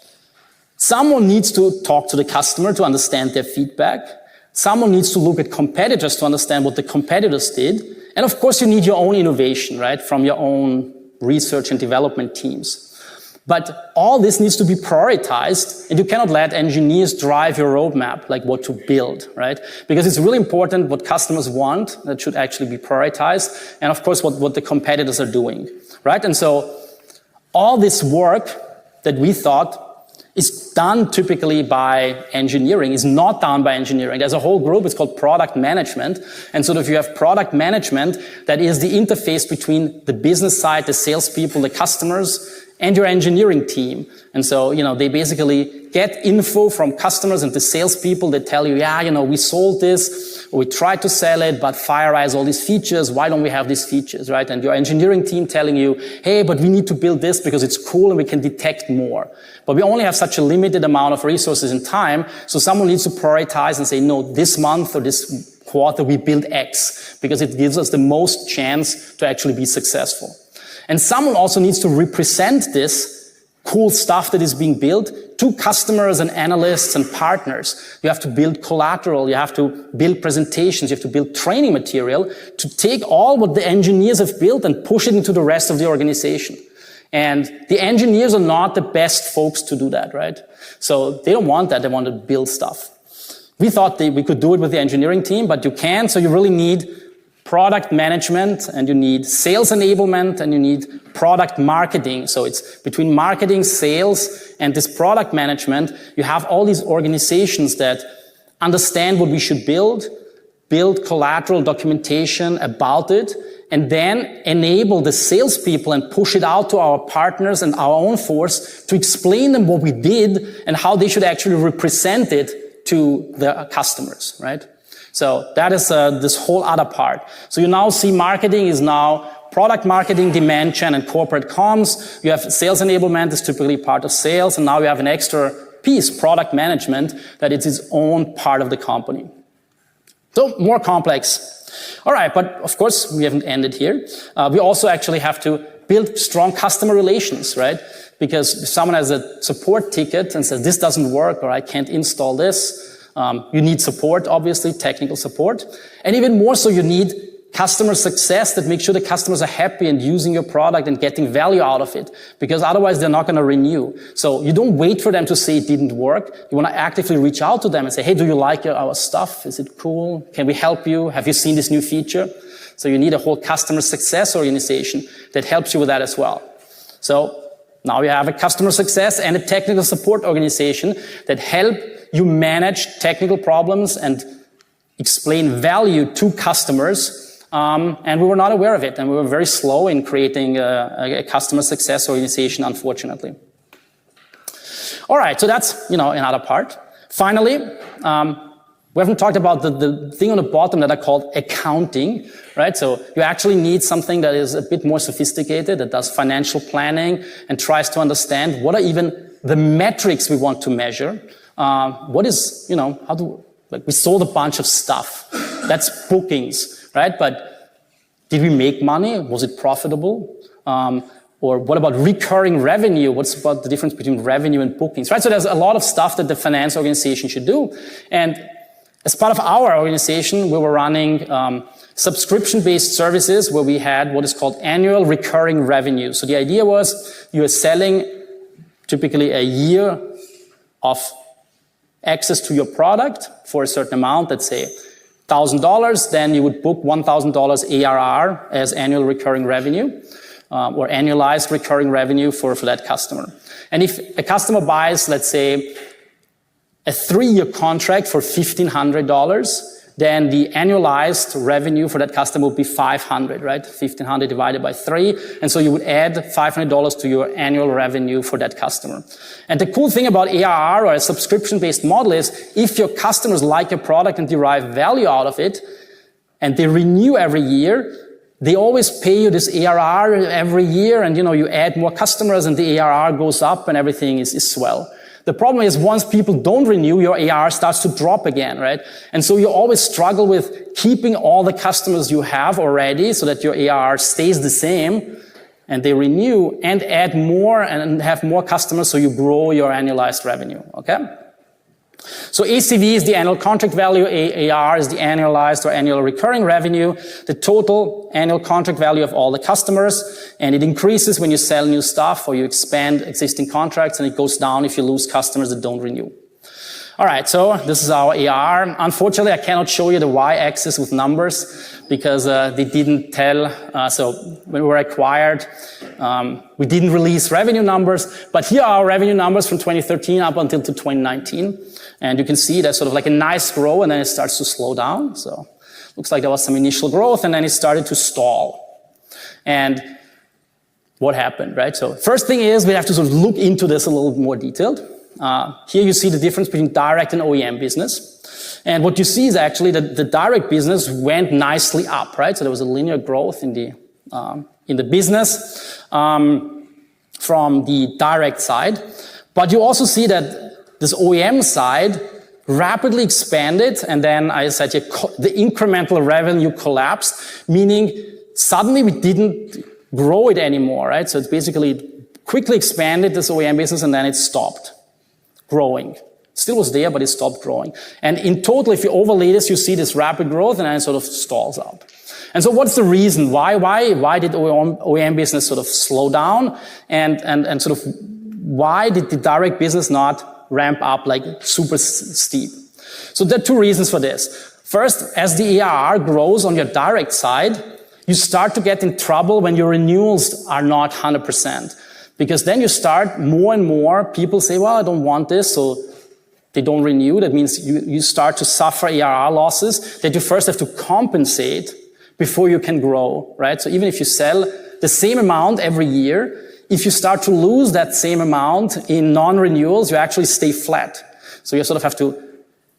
someone needs to talk to the customer to understand their feedback. Someone needs to look at competitors to understand what the competitors did. And of course, you need your own innovation, right, from your own research and development teams. But all this needs to be prioritized, and you cannot let engineers drive your roadmap, like what to build, right? Because it's really important what customers want, that should actually be prioritized, and of course, what the competitors are doing, right? And so all this work that we thought is done typically by engineering, is not done by engineering. There's a whole group, it's called product management. And so if you have product management, that is the interface between the business side, the salespeople, the customers, and your engineering team. And so, they basically get info from customers and the salespeople that tell you, yeah, we sold this, or we tried to sell it, but FireEye has all these features, why don't we have these features, right? And your engineering team telling you, hey, but we need to build this because it's cool and we can detect more. But we only have such a limited amount of resources and time, so someone needs to prioritize and say, no, this month or this quarter we build X, because it gives us the most chance to actually be successful. And someone also needs to represent this cool stuff that is being built to customers and analysts and partners. You have to build collateral, you have to build presentations, you have to build training material to take all what the engineers have built and push it into the rest of the organization. And the engineers are not the best folks to do that, right? So they don't want that, they want to build stuff. We thought we could do it with the engineering team, but you can't, so you really need product management, and you need sales enablement, and you need product marketing. So it's between marketing, sales, and this product management, you have all these organizations that understand what we should build collateral documentation about it, and then enable the salespeople and push it out to our partners and our own force to explain them what we did and how they should actually represent it to the customers, right? So that is this whole other part. So you now see marketing is now product marketing, demand gen, and corporate comms. You have sales enablement is typically part of sales, and now you have an extra piece, product management, that it's its own part of the company. So more complex. All right, but of course we haven't ended here. We also actually have to build strong customer relations, right? Because if someone has a support ticket and says this doesn't work or I can't install this, you need support, obviously, technical support. And even more so, you need customer success that makes sure the customers are happy and using your product and getting value out of it, because otherwise they're not going to renew. So you don't wait for them to say it didn't work. You want to actively reach out to them and say, hey, do you like our stuff? Is it cool? Can we help you? Have you seen this new feature? So you need a whole customer success organization that helps you with that as well. So now you have a customer success and a technical support organization that help you manage technical problems and explain value to customers. And we were not aware of it, and we were very slow in creating a customer success organization, unfortunately. All right, so that's, another part. Finally, we haven't talked about the thing on the bottom that I called accounting, right? So you actually need something that is a bit more sophisticated, that does financial planning and tries to understand what are even the metrics we want to measure. What is, we sold a bunch of stuff. That's bookings, right? But did we make money? Was it profitable? Or what about recurring revenue? What's about the difference between revenue and bookings, right? So there's a lot of stuff that the finance organization should do. And as part of our organization, we were running subscription-based services where we had what is called annual recurring revenue. So the idea was you are selling typically a year of access to your product for a certain amount, let's say $1,000, then you would book $1,000 ARR as annual recurring revenue, or annualized recurring revenue for that customer. And if a customer buys, let's say, a 3-year contract for $1,500, then the annualized revenue for that customer would be 500, right? 1,500 divided by 3. And so you would add $500 to your annual revenue for that customer. And the cool thing about ARR or a subscription-based model is if your customers like your product and derive value out of it, and they renew every year, they always pay you this ARR every year, and you add more customers and the ARR goes up and everything is swell. The problem is once people don't renew, your ARR starts to drop again, right? And so you always struggle with keeping all the customers you have already so that your ARR stays the same and they renew and add more and have more customers so you grow your annualized revenue, okay? So ACV is the annual contract value, ARR is the annualized or annual recurring revenue, the total annual contract value of all the customers, and it increases when you sell new stuff or you expand existing contracts, and it goes down if you lose customers that don't renew. All right, so this is our ARR. Unfortunately, I cannot show you the y-axis with numbers because they didn't tell. So when we were acquired, we didn't release revenue numbers, but here are our revenue numbers from 2013 up until to 2019. And you can see that's sort of like a nice growth, and then it starts to slow down. So looks like there was some initial growth, and then it started to stall. And what happened, right? So first thing is we have to sort of look into this a little more detailed. Here you see the difference between direct and OEM business. And what you see is actually that the direct business went nicely up, right? So there was a linear growth in the business from the direct side. But you also see that this OEM side rapidly expanded, and then I said the incremental revenue collapsed, meaning suddenly we didn't grow it anymore, right? So it's basically quickly expanded, this OEM business, and then it stopped growing. Still was there, but it stopped growing. And in total, if you overlay this, you see this rapid growth, and then it sort of stalls out. And so what's the reason? Why did OEM business sort of slow down? And sort of why did the direct business not ramp up like super steep? So there are two reasons for this. First, as the ARR grows on your direct side, you start to get in trouble when your renewals are not 100%. Because then you start more and more, people say, well, I don't want this, so they don't renew. That means you start to suffer ARR losses that you first have to compensate before you can grow, right? So even if you sell the same amount every year, if you start to lose that same amount in non-renewals, you actually stay flat. So you sort of have to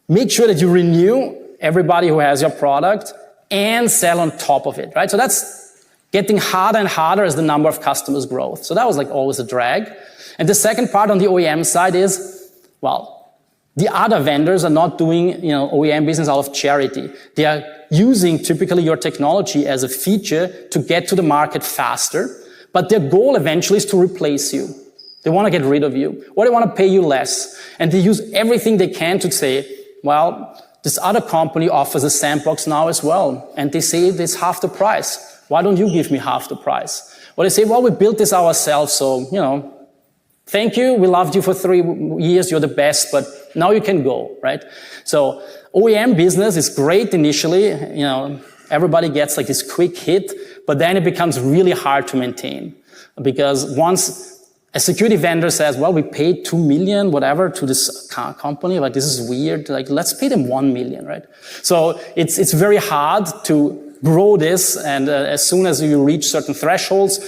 make sure that you renew everybody who has your product and sell on top of it, right? So that's getting harder and harder as the number of customers grows. So that was like always a drag. And the second part on the OEM side is, well, the other vendors are not doing, OEM business out of charity. They are using typically your technology as a feature to get to the market faster. But their goal eventually is to replace you. They want to get rid of you, or they want to pay you less. And they use everything they can to say, well, this other company offers a sandbox now as well. And they say it's half the price. Why don't you give me half the price? Or they say, well, we built this ourselves, so, thank you. We loved you for 3 years. You're the best, but now you can go, right? So OEM business is great initially. Everybody gets like this quick hit, but then it becomes really hard to maintain because once a security vendor says, well, we paid 2 million, whatever, to this company, like this is weird, like let's pay them 1 million, right? So it's very hard to grow this, and as soon as you reach certain thresholds,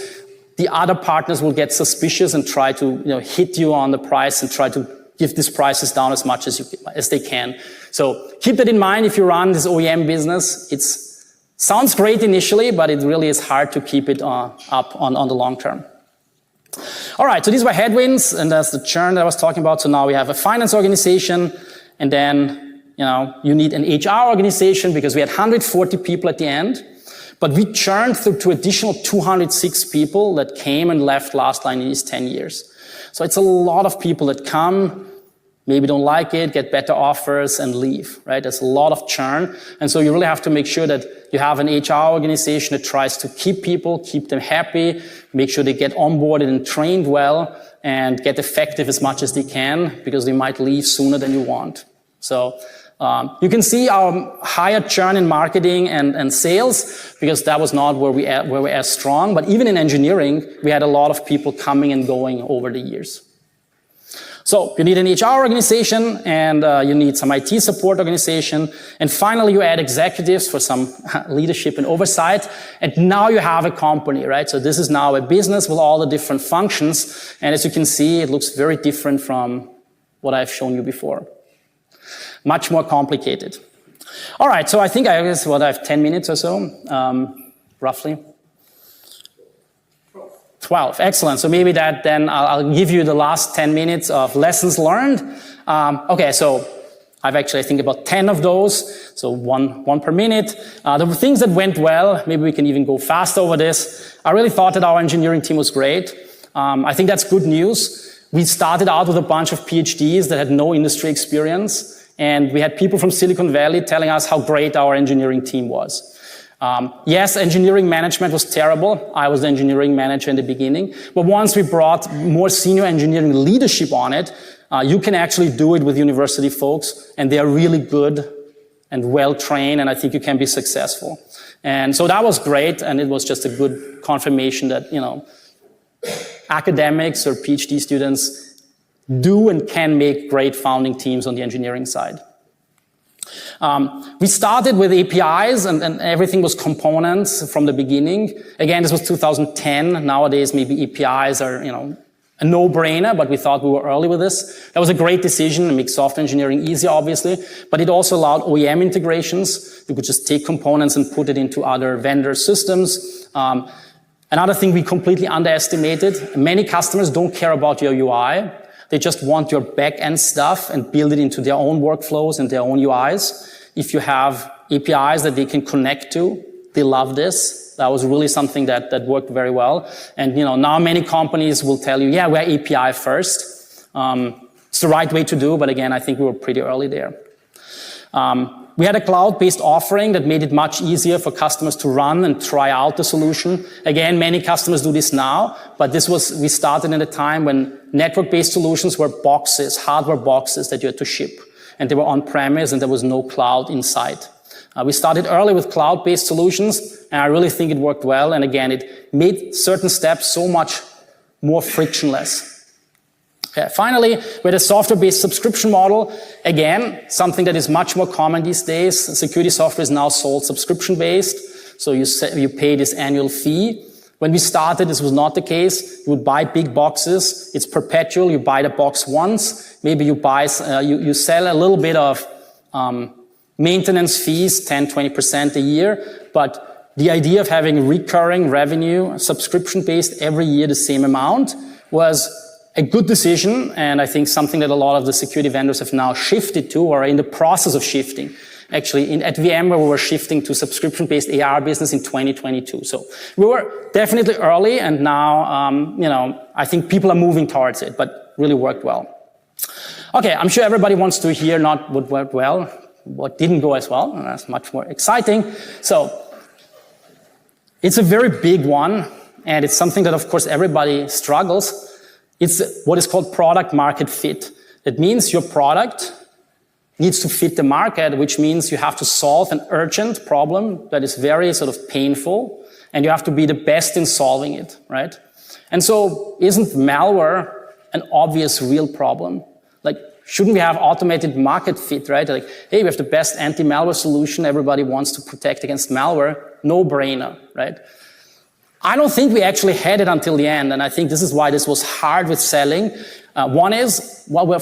the other partners will get suspicious and try to hit you on the price and try to give these prices down as much as they can. So keep that in mind if you run this OEM business. Sounds great initially, but it really is hard to keep it up on the long term. All right, so these were headwinds, and that's the churn that I was talking about. So now we have a finance organization, and then you need an HR organization because we had 140 people at the end, but we churned through to additional 206 people that came and left Lastline in these 10 years. So it's a lot of people that come, maybe don't like it, get better offers, and leave, right? There's a lot of churn. And so you really have to make sure that you have an HR organization that tries to keep people, keep them happy, make sure they get onboarded and trained well, and get effective as much as they can, because they might leave sooner than you want. So you can see our higher churn in marketing and sales, because that was not where we're as strong. But even in engineering, we had a lot of people coming and going over the years. So you need an HR organization, and you need some IT support organization, and finally you add executives for some leadership and oversight, and now you have a company, right? So this is now a business with all the different functions, and as you can see, it looks very different from what I've shown you before. Much more complicated. All right, so I think I have 10 minutes or so, roughly. 12, excellent. So maybe that then I'll give you the last 10 minutes of lessons learned. Okay, so I've actually, I think, about 10 of those, so one per minute. The things that went well, maybe we can even go fast over this. I really thought that our engineering team was great. I think that's good news. We started out with a bunch of PhDs that had no industry experience, and we had people from Silicon Valley telling us how great our engineering team was. Yes, engineering management was terrible. I was the engineering manager in the beginning. But once we brought more senior engineering leadership on it, you can actually do it with university folks, and they are really good and well-trained, and I think you can be successful. And so that was great, and it was just a good confirmation that, you know, academics or PhD students do and can make great founding teams on the engineering side. We started with APIs and everything was components from the beginning. Again, this was 2010. Nowadays, maybe APIs are, you know, a no-brainer, but we thought we were early with this. That was a great decision. It makes software engineering easier, obviously, but it also allowed OEM integrations. You could just take components and put it into other vendor systems. Another thing we completely underestimated, many customers don't care about your UI. They just want your back-end stuff and build it into their own workflows and their own UIs. If you have APIs that they can connect to, they love this. That was really something that worked very well. And, you know, now many companies will tell you, yeah, we're API first. It's the right way to do, but again, I think we were pretty early there. We had a cloud-based offering that made it much easier for customers to run and try out the solution. Again, many customers do this now, but we started in a time when network-based solutions were boxes, hardware boxes that you had to ship. And they were on-premise and there was no cloud inside. We started early with cloud-based solutions, and I really think it worked well. And again, it made certain steps so much more frictionless. Okay, finally, we had a software-based subscription model. Again, something that is much more common these days. Security software is now sold subscription-based, so you pay this annual fee. When we started, this was not the case. You would buy big boxes. It's perpetual. You buy the box once. Maybe you you sell a little bit of maintenance fees, 10-20% a year, but the idea of having recurring revenue, subscription-based every year the same amount, was a good decision, and I think something that a lot of the security vendors have now shifted to, or are in the process of shifting. Actually, at VMware, we were shifting to subscription-based AR business in 2022. So we were definitely early, and now, you know, I think people are moving towards it, but really worked well. Okay, I'm sure everybody wants to hear not what worked well, what didn't go as well, and that's much more exciting. So it's a very big one, and it's something that, of course, everybody struggles. It's what is called product market fit. That means your product needs to fit the market, which means you have to solve an urgent problem that is very sort of painful, and you have to be the best in solving it, right? And so isn't malware an obvious real problem? Like, shouldn't we have automated market fit, right? Like, hey, we have the best anti-malware solution. Everybody wants to protect against malware. No brainer, right? I don't think we actually had it until the end, and I think this is why this was hard with selling. One is, well, we're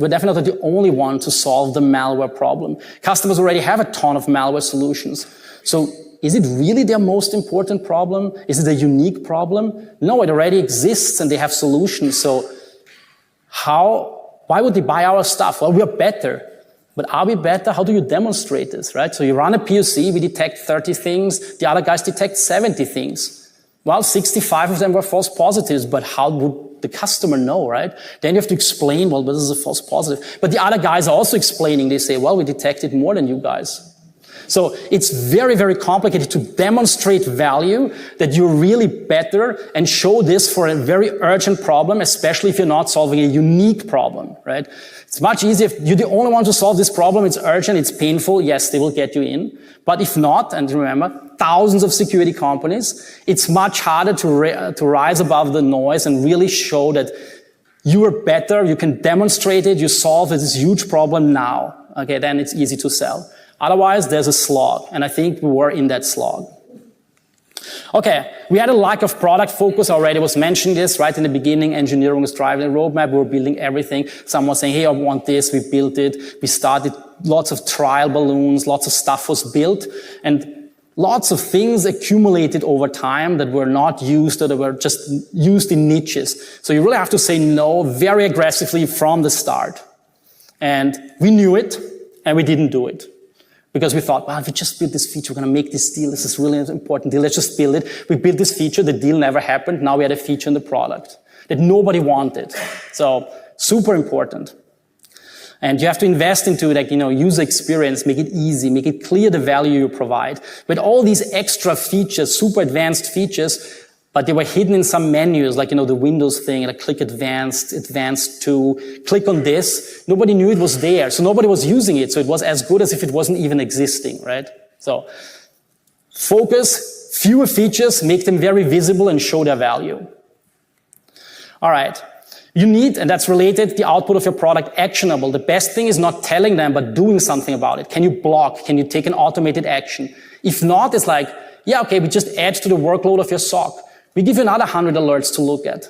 definitely the only one to solve the malware problem. Customers already have a ton of malware solutions. So is it really their most important problem? Is it a unique problem? No, it already exists and they have solutions. So why would they buy our stuff? Well, we're better. But are we better? How do you demonstrate this, right? So you run a POC, we detect 30 things, the other guys detect 70 things. Well, 65 of them were false positives, but how would the customer know, right? Then you have to explain, well, this is a false positive. But the other guys are also explaining. They say, well, we detected more than you guys. So it's very, very complicated to demonstrate value, that you're really better, and show this for a very urgent problem, especially if you're not solving a unique problem, right? It's much easier if you're the only one to solve this problem, it's urgent, it's painful, yes, they will get you in. But if not, and remember, thousands of security companies, it's much harder to rise above the noise and really show that you are better, you can demonstrate it, you solve this huge problem now, okay, then it's easy to sell. Otherwise, there's a slog, and I think we were in that slog. Okay, we had a lack of product focus already. I was mentioning this right in the beginning. Engineering was driving the roadmap. We were building everything. Someone was saying, hey, I want this. We built it. We started lots of trial balloons. Lots of stuff was built. And lots of things accumulated over time that were not used or that were just used in niches. So you really have to say no very aggressively from the start. And we knew it, and we didn't do it. Because we thought, well, if we just build this feature, we're going to make this deal. This is really an important deal. Let's just build it. We built this feature. The deal never happened. Now we had a feature in the product that nobody wanted. So super important. And you have to invest into user experience, make it easy, make it clear the value you provide. But all these extra features, super advanced features, but they were hidden in some menus, like, the Windows thing, like click advanced, advanced to, click on this. Nobody knew it was there, so nobody was using it, so it was as good as if it wasn't even existing, right? So, focus, fewer features, make them very visible and show their value. All right. You need, and that's related, the output of your product actionable. The best thing is not telling them, but doing something about it. Can you block? Can you take an automated action? If not, it's like, yeah, okay, we just add to the workload of your SOC. We give you another 100 alerts to look at.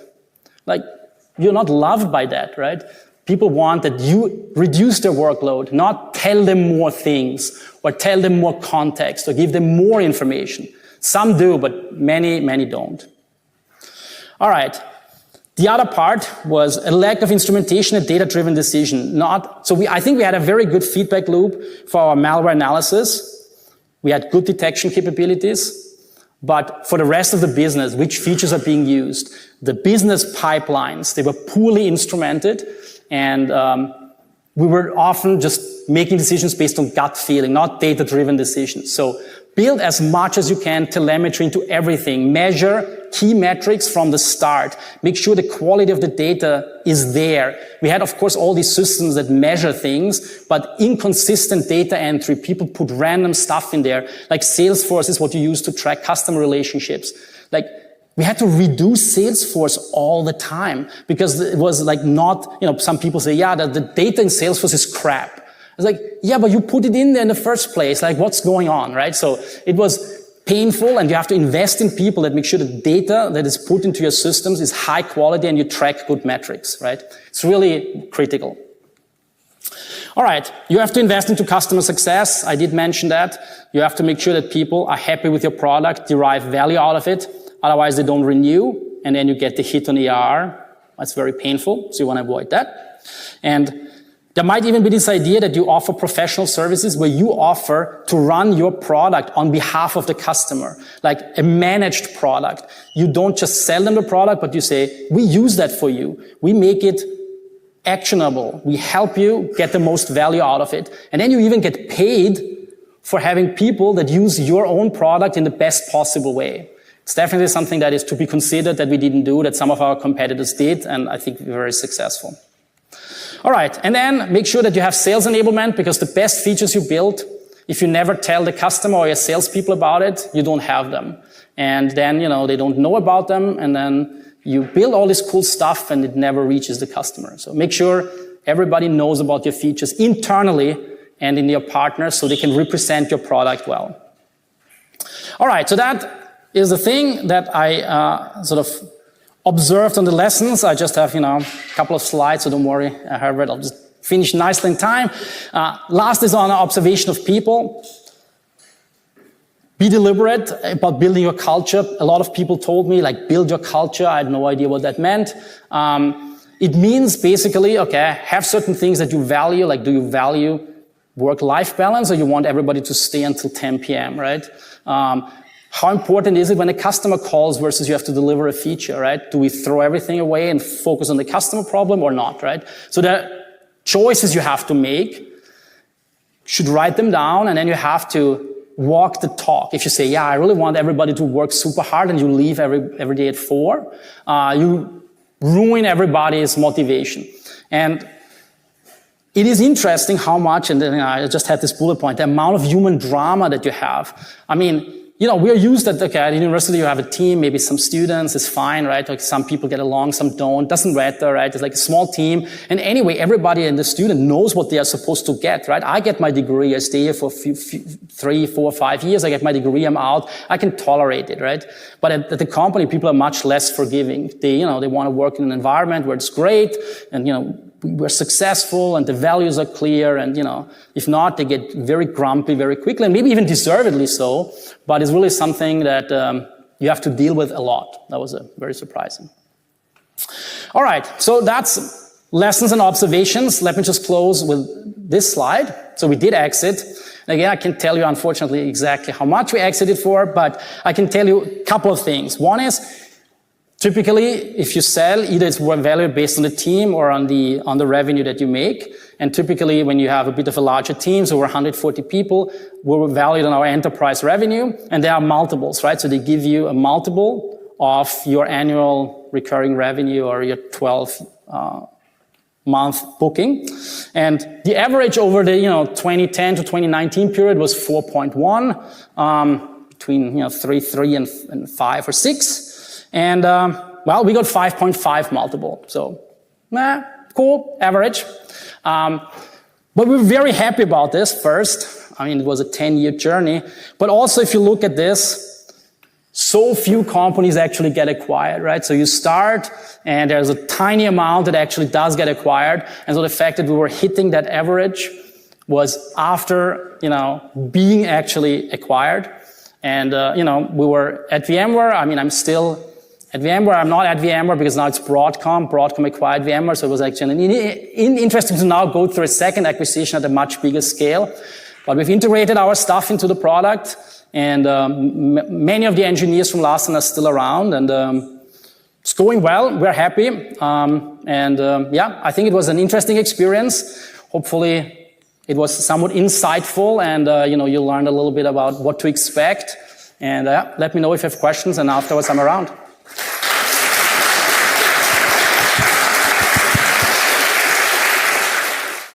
Like, you're not loved by that, right? People want that you reduce their workload, not tell them more things or tell them more context or give them more information. Some do, but many don't. All right. The other part was a lack of instrumentation and data-driven decision. I think we had a very good feedback loop for our malware analysis. We had good detection capabilities. But for the rest of the business, which features are being used? The business pipelines, they were poorly instrumented, and we were often just making decisions based on gut feeling, not data-driven decisions. So build as much as you can telemetry into everything. Measure key metrics from the start. Make sure the quality of the data is there. We had, of course, all these systems that measure things, but inconsistent data entry. People put random stuff in there. Like Salesforce is what you use to track customer relationships. Like, we had to redo Salesforce all the time because it was like not, some people say, yeah, the data in Salesforce is crap. It's like, yeah, but you put it in there in the first place. Like, what's going on, right? So it was painful, and you have to invest in people that make sure the data that is put into your systems is high quality and you track good metrics, right? It's really critical. All right, you have to invest into customer success. I did mention that. You have to make sure that people are happy with your product, derive value out of it. Otherwise, they don't renew, and then you get the hit on ARR. That's very painful, so you want to avoid that. And there might even be this idea that you offer professional services where you offer to run your product on behalf of the customer, like a managed product. You don't just sell them the product, but you say, we use that for you. We make it actionable. We help you get the most value out of it. And then you even get paid for having people that use your own product in the best possible way. It's definitely something that is to be considered that we didn't do, that some of our competitors did, and I think we're very successful. All right, and then make sure that you have sales enablement, because the best features you build, if you never tell the customer or your salespeople about it, you don't have them. And then, they don't know about them, and then you build all this cool stuff and it never reaches the customer. So make sure everybody knows about your features internally and in your partners so they can represent your product well. All right, so that is the thing that I sort of observed on the lessons. I just have, a couple of slides, so don't worry, Herbert, I'll just finish nicely in time. Last is on observation of people. Be deliberate about building your culture. A lot of people told me, build your culture. I had no idea what that meant. It means basically, okay, have certain things that you value, like do you value work-life balance, or you want everybody to stay until 10 p.m., right? How important is it when a customer calls versus you have to deliver a feature, right? Do we throw everything away and focus on the customer problem or not, right? So there are choices you have to make. You should write them down, and then you have to walk the talk. If you say, yeah, I really want everybody to work super hard, and you leave every day at 4, you ruin everybody's motivation. And it is interesting how much, and then I just had this bullet point, the amount of human drama that you have. I mean, we're used at university, you have a team, maybe some students, it's fine, right? Like some people get along, some don't, doesn't matter, right? It's like a small team. And anyway, everybody in the student knows what they are supposed to get, right? I get my degree, I stay here for 3, 4, 5 years, I get my degree, I'm out, I can tolerate it, right? But at the company, people are much less forgiving. They want to work in an environment where it's great, and, we're successful and the values are clear, and if not, they get very grumpy very quickly, and maybe even deservedly so. But it's really something that you have to deal with a lot. That was very surprising. All right, so that's lessons and observations. Let me just close with this slide. So we did exit. Again, I can tell you, unfortunately, exactly how much we exited for, but I can tell you a couple of things. One is, typically, if you sell, either it's valued based on the team or on the revenue that you make. And typically, when you have a bit of a larger team, so we're 140 people, we're valued on our enterprise revenue, and there are multiples, right? So they give you a multiple of your annual recurring revenue or your 12-month booking. And the average over the 2010 to 2019 period was 4.1, between 3 and 5 or 6. And, well, we got 5.5 multiple. So, cool, average. But we're very happy about this first. I mean, it was a 10-year journey. But also, if you look at this, so few companies actually get acquired, right? So you start, and there's a tiny amount that actually does get acquired. And so the fact that we were hitting that average was after, being actually acquired. And, we were at VMware. I mean, I'm still at VMware. I'm not at VMware because now it's Broadcom. Broadcom acquired VMware, so it was actually interesting to now go through a second acquisition at a much bigger scale. But we've integrated our stuff into the product, and many of the engineers from last time are still around, and it's going well. We're happy, I think it was an interesting experience. Hopefully, it was somewhat insightful, and you learned a little bit about what to expect. And let me know if you have questions, and afterwards I'm around.